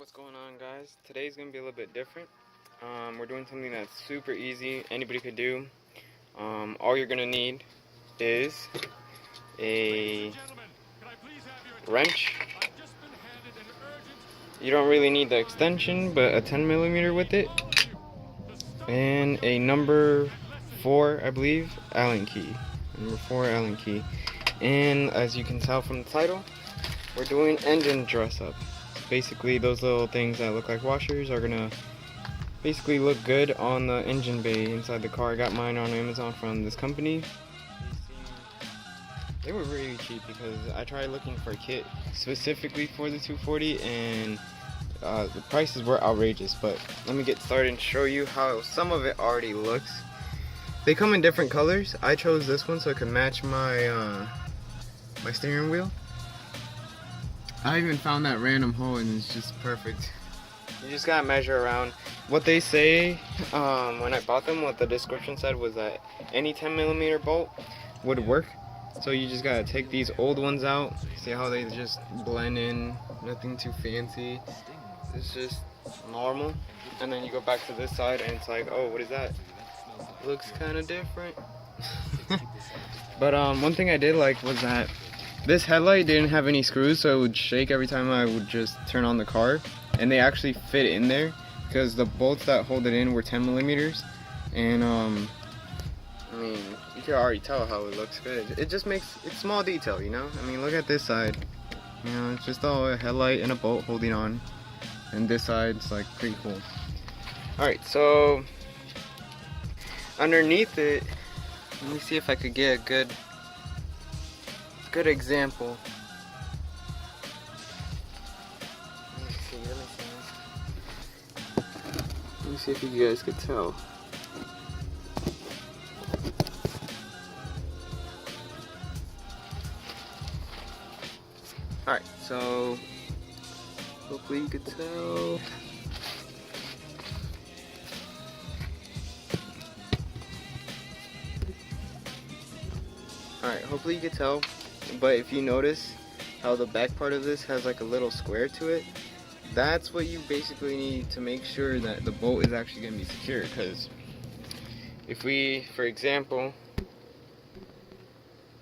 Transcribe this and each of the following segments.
What's going on, guys? Today's gonna be a little bit different. We're doing something that's super easy, anybody could do. All you're gonna need is a wrench. You don't really need the extension, but a 10mm with it, and a number 4, I believe, Allen key. Number 4 Allen key. And as you can tell from the title, we're doing engine dress up. Basically, those little things that look like washers are gonna basically look good on the engine bay inside the car. I got mine on Amazon from this company. They were really cheap because I tried looking for a kit specifically for the 240 and the prices were outrageous. But let me get started and show you how some of it already looks. They come in different colors. I chose this one so it can match my my steering wheel. I even found that random hole and it's just perfect. You just gotta measure around. What they say when I bought them, what the description said was that any 10mm bolt would work. So you just gotta take these old ones out. See how they just blend in, nothing too fancy. It's just normal. And then you go back to this side and it's like, oh, what is that? Looks kind of different. But one thing I did like was that this headlight didn't have any screws, so it would shake every time I would just turn on the car. And they actually fit in there because the bolts that hold it in were 10mm. And I mean, you can already tell how it looks good. It just makes, it's small detail, you know? I mean, look at this side. You know, it's just all a headlight and a bolt holding on. And this side's like pretty cool. Alright, so underneath it, let me see if I could get a good example. Let me see if you guys could tell. Alright, so hopefully you could tell. Alright, hopefully you could tell. But if you notice how the back part of this has like a little square to it, that's what you basically need to make sure that the bolt is actually going to be secure. Because if we, for example,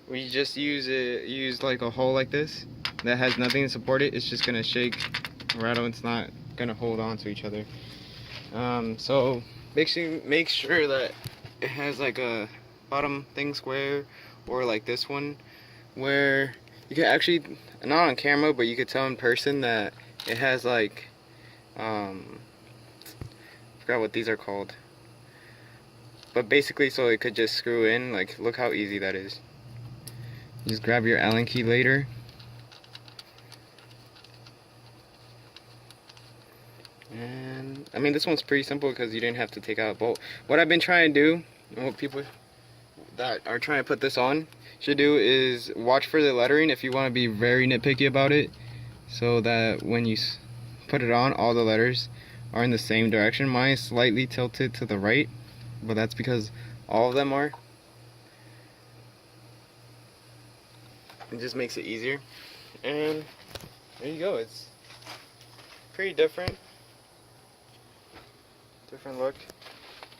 we just use like a hole like this that has nothing to support it, it's just going to shake, rattle, it's not going to hold on to each other. So make sure that it has like a bottom thing square, or like this one, where you can actually, not on camera, but you could tell in person that it has like, I forgot what these are called. But basically, so it could just screw in, like, look how easy that is. Just grab your Allen key later. And, I mean, this one's pretty simple because you didn't have to take out a bolt. What I've been trying to do, and what people that are trying to put this on should do, is watch for the lettering if you want to be very nitpicky about it, so that when you put it on, all the letters are in the same direction. Mine is slightly tilted to the right, but that's because all of them are. It just makes it easier. And there you go. It's pretty different look.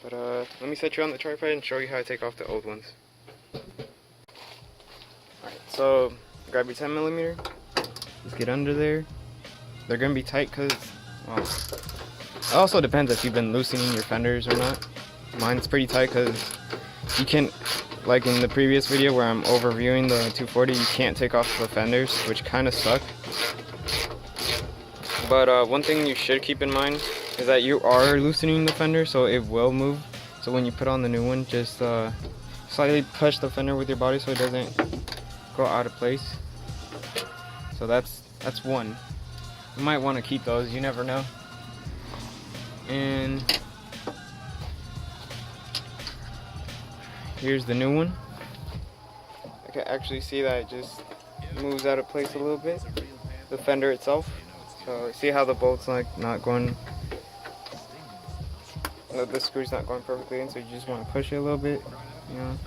But let me set you on the tripod and show you how to take off the old ones. Alright, so grab your 10mm, just get under there. They're gonna be tight because, well, it also depends if you've been loosening your fenders or not. Mine's pretty tight because you can, like in the previous video where I'm overviewing the 240, you can't take off the fenders, which kind of suck. But one thing you should keep in mind is that you are loosening the fender, so it will move. So when you put on the new one, just slightly push the fender with your body so it doesn't go out of place. So that's one. You might want to keep those, you never know. And here's the new one. I can actually see that it just moves out of place a little bit, the fender itself. So see how the bolt's like not going, the screw's not going perfectly in, so you just want to push it a little bit, you know,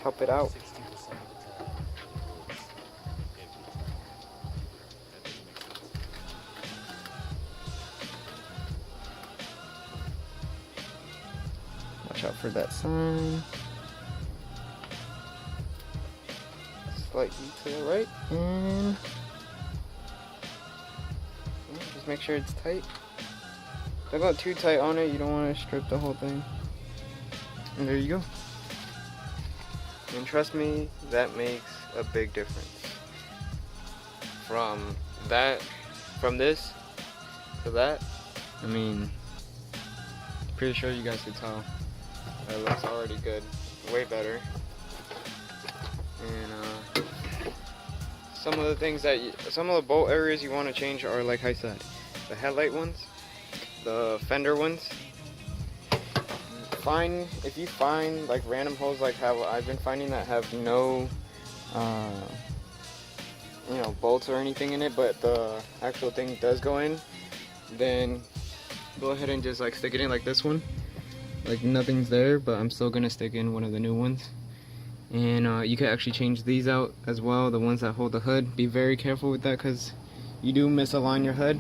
help it out. watch out for that sign. Slightly to the right, and just make sure it's tight. Don't go too tight on it, you don't want to strip the whole thing. And there you go. And trust me, that makes a big difference. From this to that, I mean, pretty sure you guys could tell that looks already good, way better. And some of the things that some of the bolt areas you want to change are, like I said, the headlight ones, the fender ones. If you find like random holes like how I've been finding that have no you know, bolts or anything in it, but the actual thing does go in, then go ahead and just like stick it in like this one. Like nothing's there, but I'm still gonna stick in one of the new ones. And you can actually change these out as well, the ones that hold the hood. Be very careful with that because you do misalign your hood.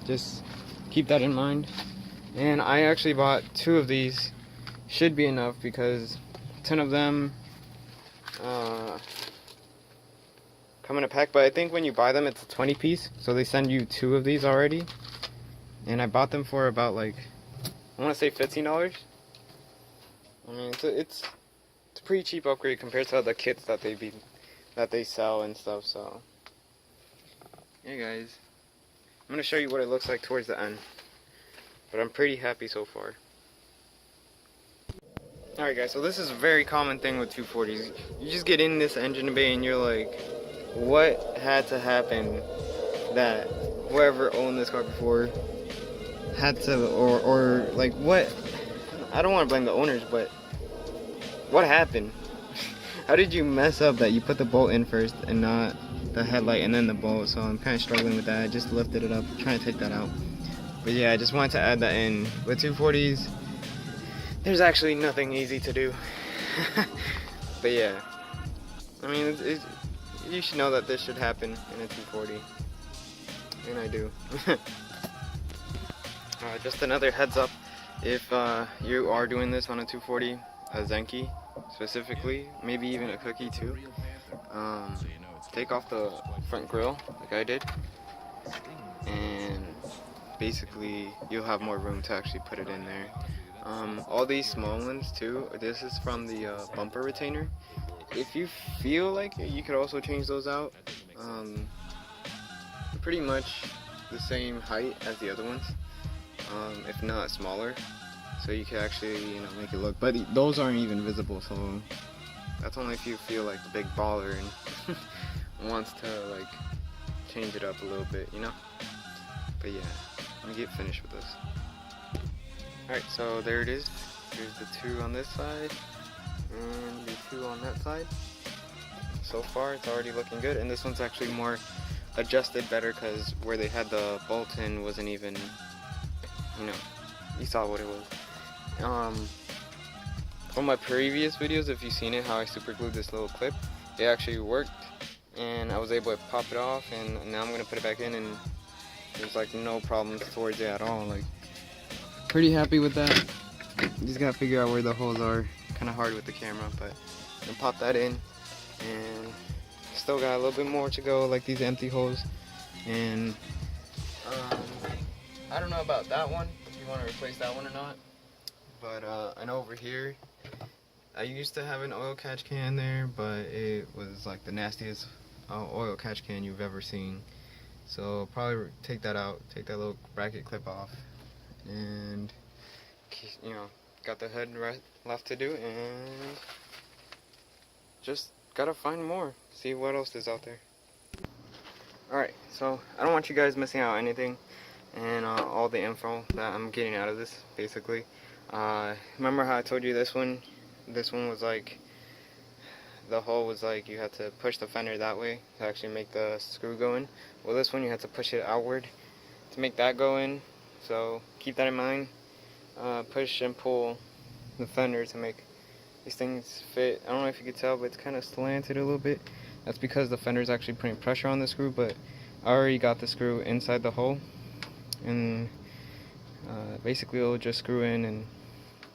Just keep that in mind. And I actually bought 2 of these. Should be enough because 10 of them come in a pack, but I think when you buy them it's a 20 piece, so they send you 2 of these already. And I bought them for about, like, I want to say $15. I mean, it's a pretty cheap upgrade compared to the kits that they sell and stuff. So hey guys, I'm gonna show you what it looks like towards the end, but I'm pretty happy so far. Alright guys, so this is a very common thing with 240s. You just get in this engine bay and you're like, what had to happen that whoever owned this car before had to, or like what, I don't want to blame the owners, but what happened? How did you mess up that you put the bolt in first and not the headlight and then the bolt? So I'm kind of struggling with that. I just lifted it up, trying to take that out. But yeah, I just wanted to add that in. With 240s, there's actually nothing easy to do. But yeah, I mean, you should know that this should happen in a 240, and I do. Just another heads up, if you are doing this on a 240, a Zenki specifically, maybe even a Cookie too, take off the front grille like I did, and basically you'll have more room to actually put it in there. All these small ones too, this is from the bumper retainer. If you feel like it, you could also change those out. Pretty much the same height as the other ones, if not smaller, so you can actually, you know, make it look, but those aren't even visible, so that's only if you feel like a big baller and wants to like change it up a little bit, you know. But yeah, let me get finished with this. Alright, so there it is. Here's the 2 on this side and the 2 on that side. So far it's already looking good, and this one's actually more adjusted better because where they had the bolt in wasn't even, you know, you saw what it was. From my previous videos, if you've seen it, how I super glued this little clip, it actually worked and I was able to pop it off, and now I'm going to put it back in and there's like no problems towards it at all. Like, pretty happy with that. You just gotta figure out where the holes are. Kind of hard with the camera, but I'm gonna pop that in, and still got a little bit more to go, like these empty holes. And I don't know about that one, if you want to replace that one or not, but I know over here I used to have an oil catch can there, but it was like the nastiest oil catch can you've ever seen. So probably take that out, take that little bracket clip off, and you know, got the hood left to do, and just gotta find more, see what else is out there. Alright, so I don't want you guys missing out on anything, and all the info that I'm getting out of this, basically. Remember how I told you this one was like, the hole was like, you had to push the fender that way to actually make the screw go in. Well, this one you had to push it outward to make that go in, so keep that in mind. Push and pull the fender to make these things fit. I don't know if you can tell, but it's kind of slanted a little bit. That's because the fender is actually putting pressure on the screw, but I already got the screw inside the hole, and basically it'll just screw in and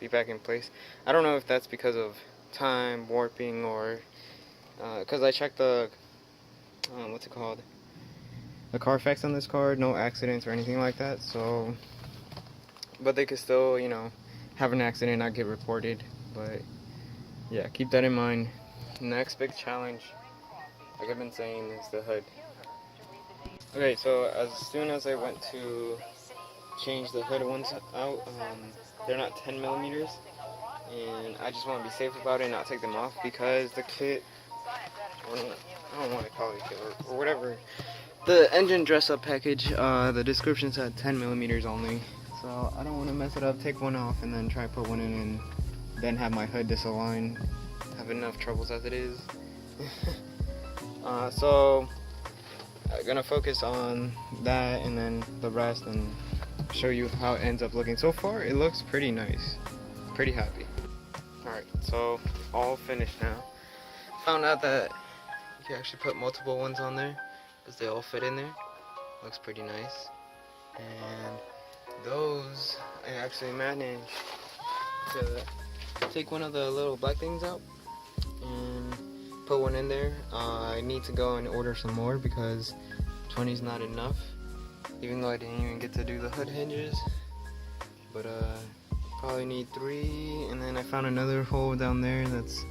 be back in place. I don't know if that's because of time warping or because I checked the what's it called, the Carfax on this car, no accidents or anything like that. So, but they could still, you know, have an accident, not get reported. But yeah, keep that in mind. Next big challenge, like I've been saying, is the hood. Okay, so as soon as I went to change the hood ones out, they're not 10 millimeters, and I just want to be safe about it and not take them off because the kit, I don't want to call it a kit or whatever, the engine dress up package, the description said 10 millimeters only, so I don't want to mess it up, take one off and then try to put one in and then have my hood disalign. Have enough troubles as it is. So I'm gonna focus on that and then the rest and show you how it ends up looking. So far it looks pretty nice, pretty happy. Alright, so all finished now. Found out that you can actually put multiple ones on there because they all fit in there. Looks pretty nice. And those, I actually managed to take one of the little black things out and put one in there. I need to go and order some more because 20 is not enough, even though I didn't even get to do the hood hinges. But probably need 3, and then I found another hole down there that's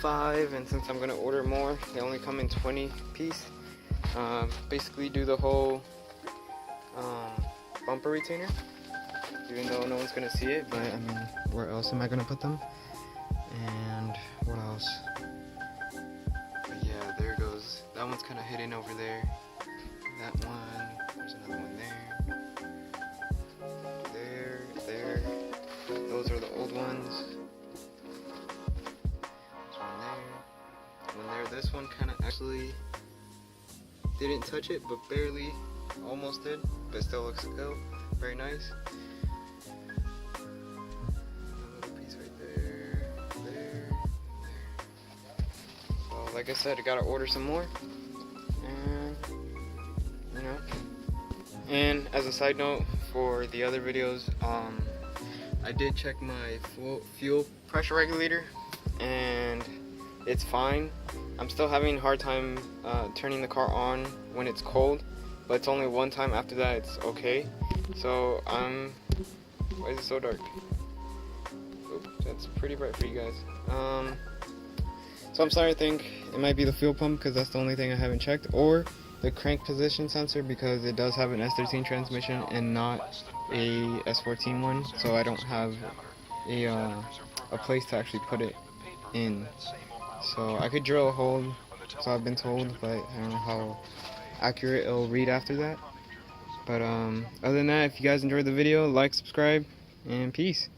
5, and since I'm gonna order more, they only come in 20 piece. Basically do the whole bumper retainer, even though no one's gonna see it, but I mean, where else am I gonna put them? And what else? But yeah, there it goes. That one's kind of hidden over there. That one, there's another one there. There. Those are the old ones. There's one there. This one kind of actually didn't touch it, but barely, almost did, but still looks good. Very nice. Like I said, I gotta order some more, and you know. And as a side note, for the other videos, I did check my fuel pressure regulator, and it's fine. I'm still having a hard time turning the car on when it's cold, but it's only one time. After that, it's okay. So why is it so dark? Oop, that's pretty bright for you guys. So I'm starting to think it might be the fuel pump because that's the only thing I haven't checked, or the crank position sensor because it does have an S13 transmission and not a S14 one, so I don't have a place to actually put it in. So I could drill a hole, so I've been told, but I don't know how accurate it'll read after that. But other than that, if you guys enjoyed the video, like, subscribe, and peace.